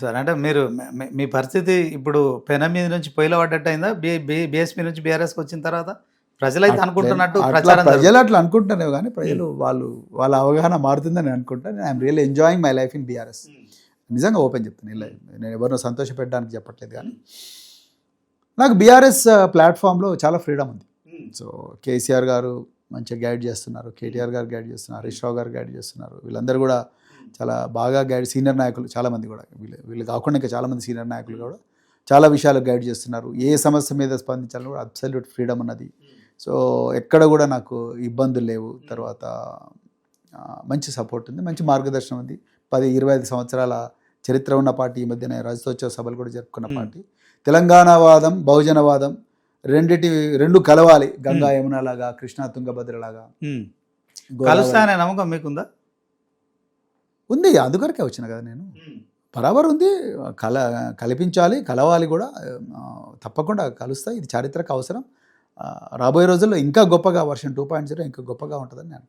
Sir అంటే మీరు మీ పరిస్థితి ఇప్పుడు పెనం మీద నుంచి పొయ్యిలో పడ్డట్టయిందా? బీఎస్పీ నుంచి బీఆర్ఎస్‌కి వచ్చిన తర్వాత? ప్రజలైతే అనుకుంటున్నట్టు ప్రచారం ప్రజలు అట్లా అనుకుంటున్నావు కానీ ప్రజలు వాళ్ళ అవగాహన మారుతుందని అనుకుంటాను. I'm really enjoying my life in BRS. నిజంగా ఓపెన్ చెప్తాను. నేను ఎవరినో సంతోషపెట్టడానికి చెప్పట్లేదు కానీ నాకు బీఆర్ఎస్ ప్లాట్ఫామ్లో చాలా ఫ్రీడమ్ ఉంది. సో కేసీఆర్ గారు మంచిగా గైడ్ చేస్తున్నారు, కేటీఆర్ గారు గైడ్ చేస్తున్నారు, హరీష్ రావు గారు గైడ్ చేస్తున్నారు. వీళ్ళందరూ కూడా చాలా బాగా గైడ్, సీనియర్ నాయకులు చాలామంది కూడా వీళ్ళు కాకుండా ఇంకా చాలామంది సీనియర్ నాయకులు కూడా చాలా విషయాలు గైడ్ చేస్తున్నారు. ఏ సమస్య మీద స్పందించాలని కూడా అబ్సల్యూట్ ఫ్రీడమ్ ఉన్నది. సో ఎక్కడ కూడా నాకు ఇబ్బందులు లేవు. తర్వాత మంచి సపోర్ట్ ఉంది, మంచి మార్గదర్శనం ఉంది. 10-25 సంవత్సరాల చరిత్ర ఉన్న పార్టీ. ఈ మధ్యన రజతోత్సవ సభలు కూడా జరుపుకున్న పార్టీ. తెలంగాణవాదం, బహుజనవాదం రెండు కలవాలి. గంగా యమున లాగా, కృష్ణా తుంగభద్ర లాగా కలుస్తాయనే నమ్మకం మీకుందా? ఉంది, అందుకొరకే వచ్చిన కదా నేను. బరాబర్ ఉంది, కల్పించాలి, కలవాలి కూడా, తప్పకుండా కలుస్తాయి. ఇది చారిత్రక అవసరం. రాబోయే రోజుల్లో ఇంకా గొప్పగా వర్షన్ 2.0 ఇంకా గొప్పగా ఉంటుందని నేను